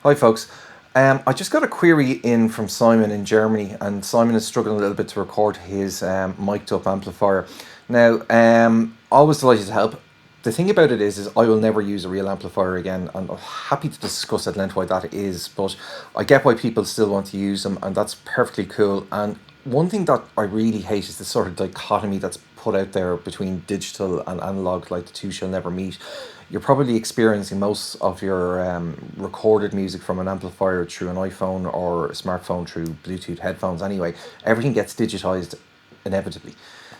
Hi folks. I just got a query in from Simon in Germany, and Simon is struggling a little bit to record his mic'd up amplifier. Now, always delighted to help. The thing about it is I will never use a real amplifier again, and I'm happy to discuss at length why that is, but I get why people still want to use them, and that's perfectly cool. And one thing that I really hate is the sort of dichotomy that's put out there between digital and analog, like the two shall never meet. You're probably experiencing most of your recorded music from an amplifier through an iPhone or a smartphone through Bluetooth headphones anyway. Everything gets digitized inevitably.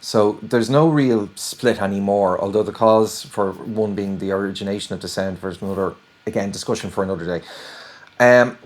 So there's no real split anymore, although the cause for one being the origination of the sound versus another, again, discussion for another day.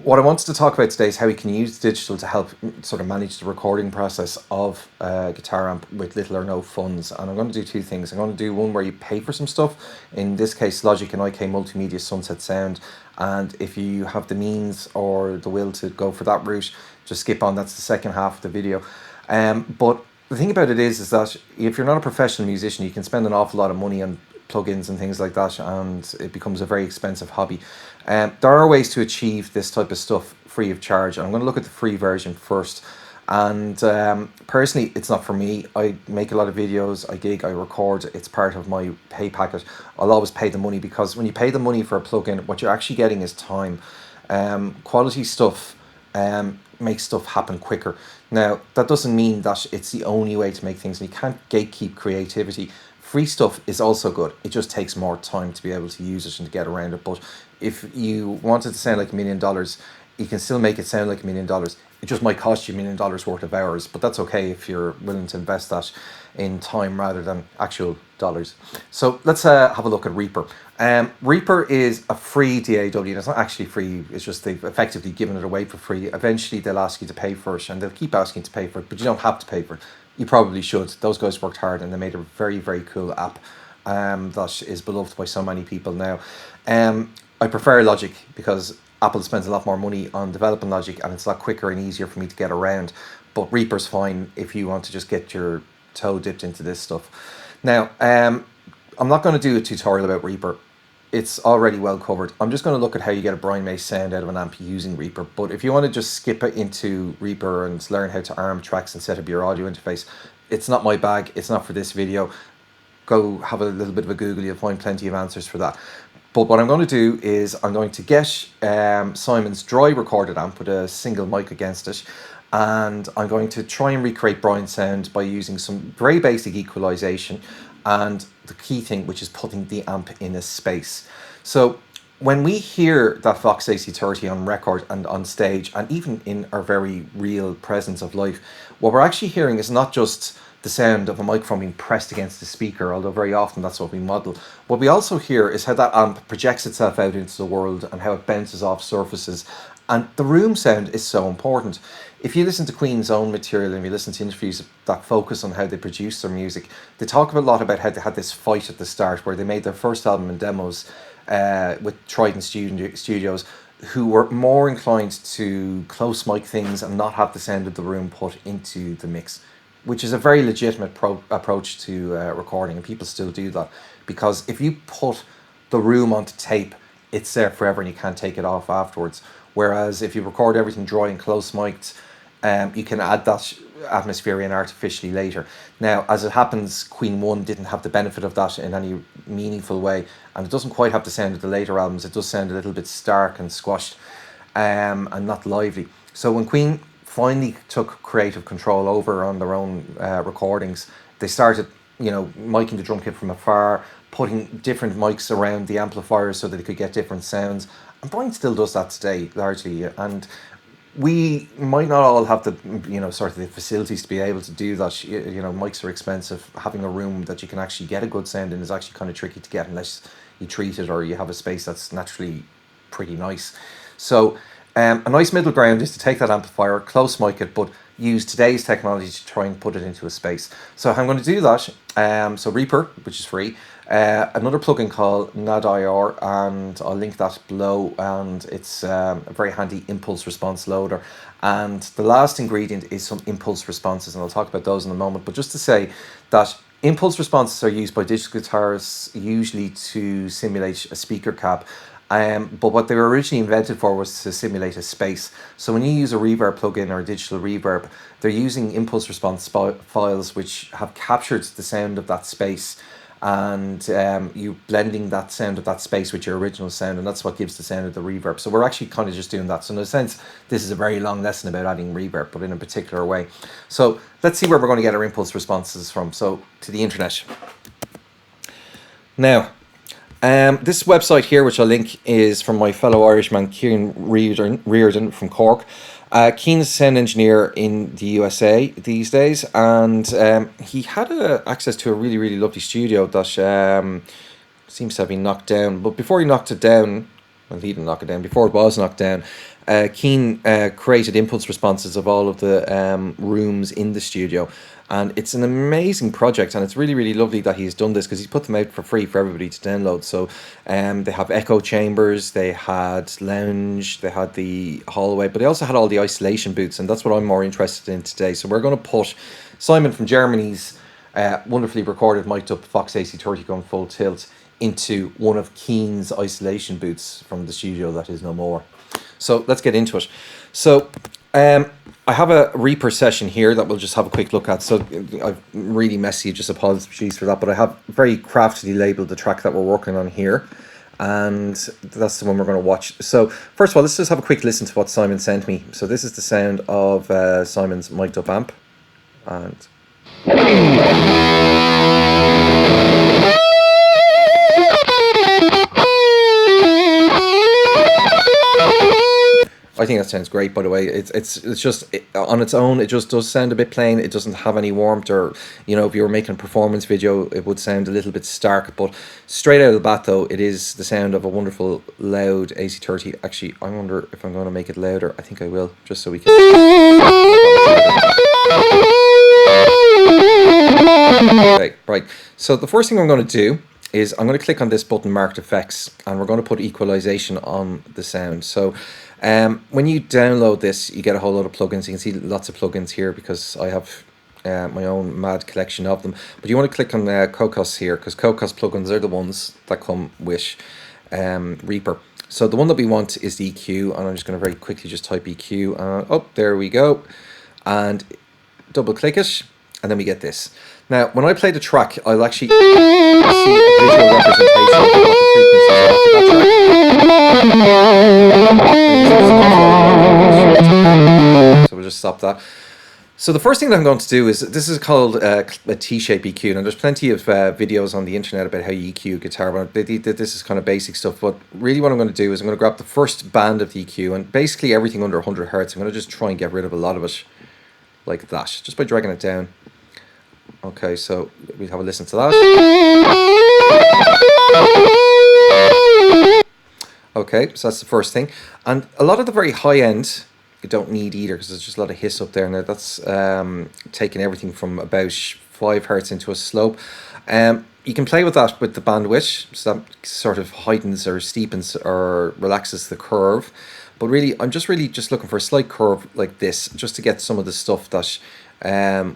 What I wanted to talk about today is how we can use digital to help sort of manage the recording process of a guitar amp with little or no funds. And I'm going to do two things. I'm going to do one where you pay for some stuff, in this case Logic and IK Multimedia Sunset Sound. And if you have the means or the will to go for that route, just skip on. That's the second half of the video. But the thing about it is that if you're not a professional musician, you can spend an awful lot of money on plugins and things like that, and it becomes a very expensive hobby. There are ways to achieve this type of stuff free of charge. I'm going to look at the free version first. And personally, it's not for me. I make a lot of videos, I gig, I record. It's part of my pay packet. I'll always pay the money, because when you pay the money for a plugin, what you're actually getting is time. Quality stuff makes stuff happen quicker. Now, that doesn't mean that it's the only way to make things, and you can't gatekeep creativity. Free stuff is also good. It just takes more time to be able to use it and to get around it. But if you want it to sound like $1 million, you can still make it sound like $1 million. It just might cost you $1 million worth of hours, but that's okay if you're willing to invest that in time rather than actual dollars. So let's have a look at Reaper. Reaper is a free DAW, and it's not actually free. It's just they've effectively given it away for free. Eventually they'll ask you to pay for it, and they'll keep asking you to pay for it, but you don't have to pay for it. You probably should. Those guys worked hard, and they made a very, very cool app that is beloved by so many people now. I prefer Logic because Apple spends a lot more money on developing Logic, and it's a lot quicker and easier for me to get around. But Reaper's fine if you want to just get your toe dipped into this stuff. Now, I'm not going to do a tutorial about Reaper. It's already well covered. I'm just going to look at how you get a Brian May sound out of an amp using Reaper. But if you want to just skip it into Reaper and learn how to arm tracks and set up your audio interface, it's not my bag. It's not for this video. Go have a little bit of a Google. You'll find plenty of answers for that. But what I'm going to do is I'm going to get Simon's dry recorded amp with a single mic against it, and I'm going to try and recreate Brian's sound by using some very basic equalization and the key thing, which is putting the amp in a space. So when we hear that Vox AC30 on record and on stage, and even in our very real presence of life, what we're actually hearing is not just the sound of a microphone being pressed against the speaker, although very often that's what we model. What we also hear is how that amp projects itself out into the world and how it bounces off surfaces. And the room sound is so important. If you listen to Queen's own material and you listen to interviews that focus on how they produce their music, they talk a lot about how they had this fight at the start where they made their first album in demos with Trident Studios, who were more inclined to close mic things and not have the sound of the room put into the mix, which is a very legitimate approach to recording, and people still do that, because if you put the room onto tape, it's there forever and you can't take it off afterwards. Whereas if you record everything dry and close mic'd, you can add that atmosphere in artificially later. Now, as it happens, Queen 1 didn't have the benefit of that in any meaningful way, and it doesn't quite have the sound of the later albums. It does sound a little bit stark and squashed and not lively. So when Queen finally took creative control over on their own recordings, they started, micing the drum kit from afar, putting different mics around the amplifiers so that they could get different sounds. And Brian still does that today, largely. And we might not all have the, sort of the facilities to be able to do that. Mics are expensive. Having a room that you can actually get a good sound in is actually kind of tricky to get unless you treat it or you have a space that's naturally pretty nice. So a nice middle ground is to take that amplifier, close mic it, but use today's technology to try and put it into a space. So I'm going to do that. So Reaper, which is free, another plugin called NadIR, and I'll link that below, and it's a very handy impulse response loader. And the last ingredient is some impulse responses, and I'll talk about those in a moment. But just to say that impulse responses are used by digital guitarists usually to simulate a speaker cap, But what they were originally invented for was to simulate a space. So when you use a reverb plugin or a digital reverb, they're using impulse response files which have captured the sound of that space, and you blending that sound of that space with your original sound, and that's what gives the sound of the reverb. So we're actually kind of just doing that. So in a sense, this is a very long lesson about adding reverb, but in a particular way. So let's see where we're going to get our impulse responses from. So to the internet. Now, this website here, which I'll link, is from my fellow Irishman, Cian Riordan from Cork. Cian's a sound engineer in the USA these days, and he had access to a really, really lovely studio that seems to have been knocked down. But before he knocked it down, well, he didn't knock it down, before it was knocked down, Cian created impulse responses of all of the rooms in the studio. And it's an amazing project, and it's really, really lovely that he's done this, because he's put them out for free for everybody to download. So they have echo chambers, they had lounge, they had the hallway, but they also had all the isolation booths, and that's what I'm more interested in today. So we're going to put Simon from Germany's wonderfully recorded mic'd up Fox AC30 going full tilt into one of Cian's isolation booths from the studio that is no more. So let's get into it. So I have a Reaper session here that we'll just have a quick look at. So I'm really messy, just apologies for that, but I have very craftily labeled the track that we're working on here, and that's the one we're going to watch. So first of all, let's just have a quick listen to what Simon sent me. So this is the sound of Simon's mic'd up amp, and I think that sounds great, by the way. It's just on its own, it just does sound a bit plain. It doesn't have any warmth, or, you know, if you were making a performance video, it would sound a little bit stark. But straight out of the bat, though, it is the sound of a wonderful, loud AC30. Actually, I wonder if I'm going to make it louder. I think I will, just so we can... Okay, right. So the first thing I'm going to do is I'm going to click on this button marked effects, and we're going to put equalization on the sound. So when you download this, you get a whole lot of plugins. You can see lots of plugins here because I have my own mad collection of them. But you want to click on Cocos here, because Cocos plugins are the ones that come with Reaper. So the one that we want is the EQ, and I'm just going to very quickly just type EQ. Oh, there we go. And double click it, and then we get this. Now, when I play the track, I'll actually see a visual representation of what the frequencies are for that track. So we'll just stop that. So the first thing that I'm going to do is, this is called a T-shape EQ. Now, there's plenty of videos on the internet about how you EQ guitar, but this is kind of basic stuff. But really what I'm going to do is I'm going to grab the first band of the EQ, and basically everything under 100 Hertz, I'm going to just try and get rid of a lot of it like that, just by dragging it down. Okay, so we have a listen to that. Okay, so that's the first thing. And a lot of the very high end, you don't need either, because there's just a lot of hiss up there. Now that's taking everything from about 5 Hertz into a slope. You can play with that with the bandwidth, so that sort of heightens or steepens or relaxes the curve. But really, I'm just looking for a slight curve like this, just to get some of the stuff that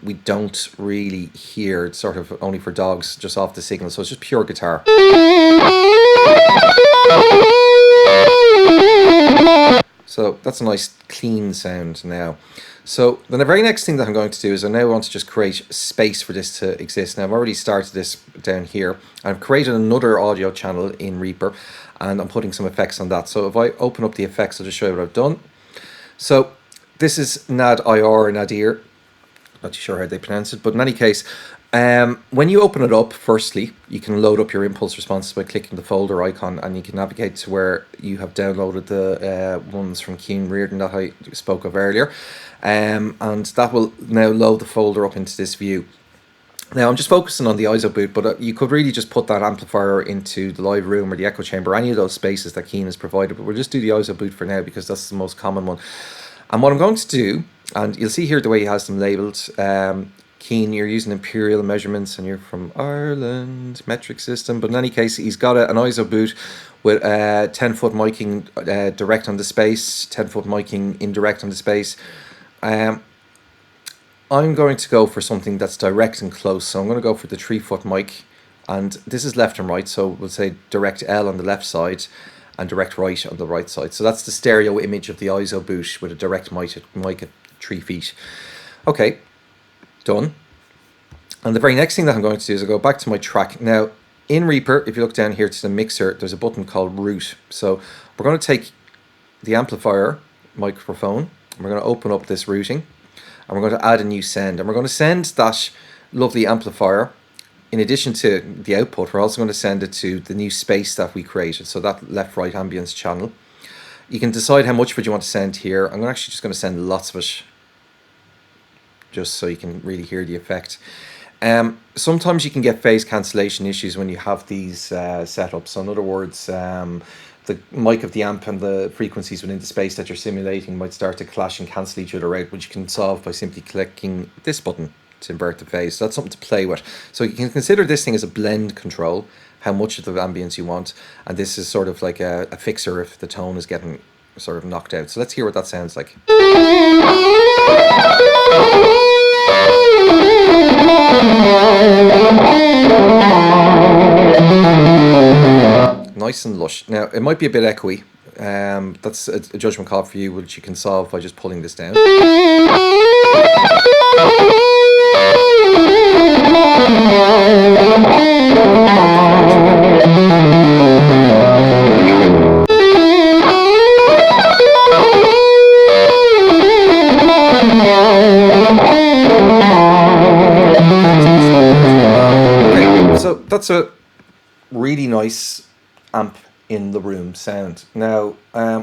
we don't really hear. It's sort of only for dogs, just off the signal. So it's just pure guitar. So that's a nice clean sound now. So then the very next thing that I'm going to do is I now want to just create space for this to exist. Now I've already started this down here. I've created another audio channel in Reaper, and I'm putting some effects on that. So if I open up the effects, I'll just show you what I've done. So this is NadIR or NadIR. Not too sure how they pronounce it, but in any case, when you open it up, firstly, you can load up your impulse responses by clicking the folder icon, and you can navigate to where you have downloaded the ones from Cian Riordan that I spoke of earlier, and that will now load the folder up into this view. Now I'm just focusing on the ISO boot, but you could really just put that amplifier into the live room or the echo chamber, any of those spaces that Cian has provided, but we'll just do the ISO boot for now because that's the most common one. And what I'm going to do, and you'll see here the way he has them labelled, Cian, you're using imperial measurements and you're from Ireland, metric system, but in any case, he's got an ISO boot with 10-foot miking direct on the space, 10-foot miking indirect on the space. I'm going to go for something that's direct and close, so I'm going to go for the 3-foot mic, and this is left and right, so we'll say direct L on the left side, and direct right on the right side. So that's the stereo image of the ISO boot with a direct mic at 3 feet. Okay, done. And the very next thing that I'm going to do is I go back to my track. Now, in Reaper, if you look down here to the mixer, there's a button called root. So we're going to take the amplifier microphone, and we're going to open up this routing, and we're going to add a new send. And we're going to send that lovely amplifier, in addition to the output, we're also going to send it to the new space that we created. So that left-right ambience channel. You can decide how much of it you want to send here. I'm actually just going to send lots of it, just so you can really hear the effect. Sometimes you can get phase cancellation issues when you have these setups. So in other words, the mic of the amp and the frequencies within the space that you're simulating might start to clash and cancel each other out, which you can solve by simply clicking this button to invert the phase. So that's something to play with. So you can consider this thing as a blend control, how much of the ambience you want, and this is sort of like a fixer if the tone is getting sort of knocked out. So let's hear what that sounds like. Nice and lush. Now, it might be a bit echoey. That's a judgment call for you, which you can solve by just pulling this down. Okay, so that's a really nice amp in the room sound. Now,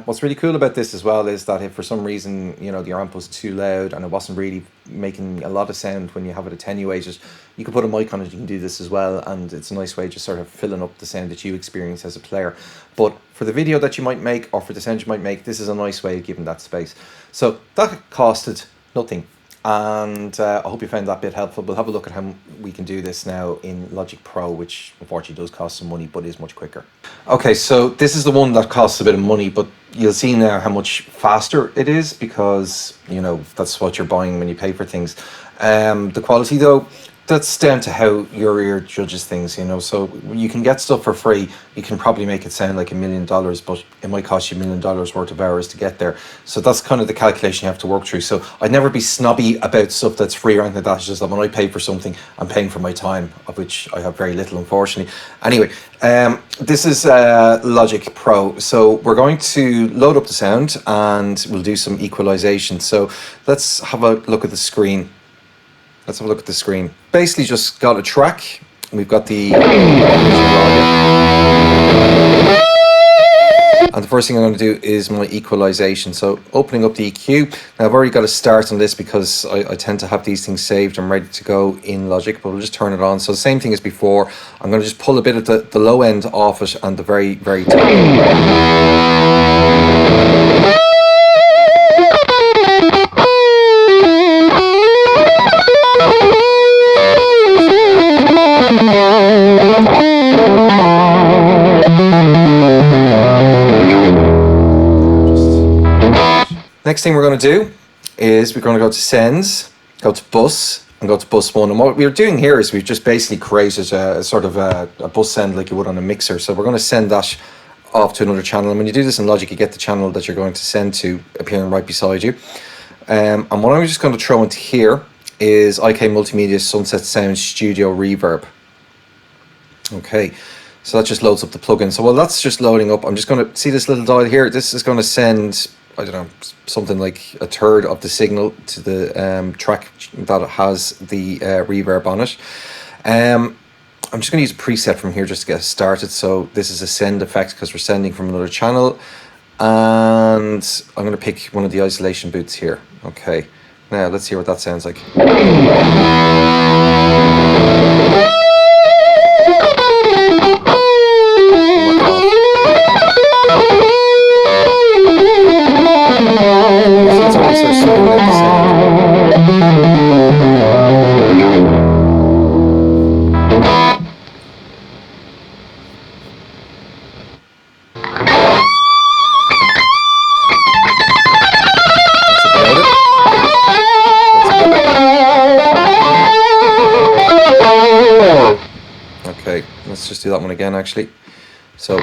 what's really cool about this as well is that if for some reason, you know, the amp was too loud and it wasn't really making a lot of sound when you have it attenuated, you can put a mic on it, you can do this as well, and it's a nice way of just sort of filling up the sound that you experience as a player. But for the video that you might make, or for the sound you might make, this is a nice way of giving that space. So that costed nothing. And I hope you found that bit helpful. We'll have a look at how we can do this now in Logic Pro, which unfortunately does cost some money, but is much quicker. Okay, so this is the one that costs a bit of money, but you'll see now how much faster it is, because, you know, that's what you're buying when you pay for things. The quality, though, that's down to how your ear judges things, you know. So you can get stuff for free. You can probably make it sound like $1 million, but it might cost you $1 million worth of hours to get there. So that's kind of the calculation you have to work through. So I'd never be snobby about stuff that's free or anything like that. It's just that when I pay for something, I'm paying for my time, of which I have very little, unfortunately. Anyway, this is Logic Pro. So we're going to load up the sound and we'll do some equalization. So let's have a look at the screen. Let's have a look at the screen. Basically just got a track. We've got the... And the first thing I'm going to do is my equalization. So opening up the EQ. Now I've already got a start on this because I tend to have these things saved and ready to go in Logic, but we'll just turn it on. So the same thing as before. I'm going to just pull a bit of the low end off it and the very, very top. Next thing we're going to do is we're going to go to sends, go to bus, and go to bus 1. And what we're doing here is we've just basically created a sort of a bus send like you would on a mixer. So we're going to send that off to another channel. And when you do this in Logic, you get the channel that you're going to send to appearing right beside you. And what I'm just going to throw into here is IK Multimedia Sunset Sound Studio Reverb. Okay, so that just loads up the plugin. So while that's just loading up, I'm just going to see this little dial here. This is going to send, I don't know, something like a third of the signal to the track that has the reverb on it. I'm just going to use a preset from here just to get started. So this is a send effect because we're sending from another channel. And I'm going to pick one of the isolation booths here. Okay, now let's hear what that sounds like. Okay, let's just do that one again actually. So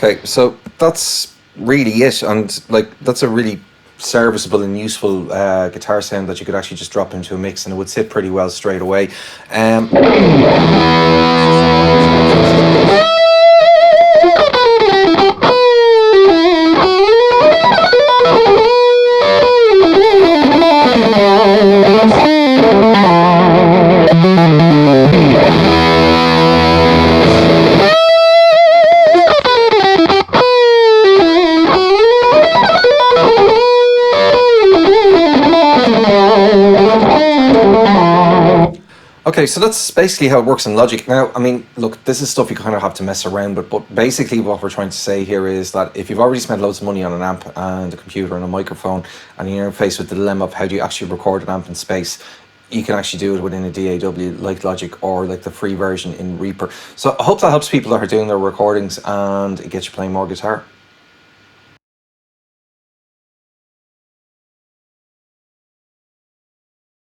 Okay, so that's really it, and like that's a really serviceable and useful guitar sound that you could actually just drop into a mix, and it would sit pretty well straight away. Um, Okay, so that's basically how it works in Logic. Now, I mean, look, this is stuff you kind of have to mess around with, but basically what we're trying to say here is that if you've already spent loads of money on an amp and a computer and a microphone, and you're faced with the dilemma of how do you actually record an amp in space, you can actually do it within a DAW like Logic or like the free version in Reaper. So I hope that helps people that are doing their recordings and it gets you playing more guitar.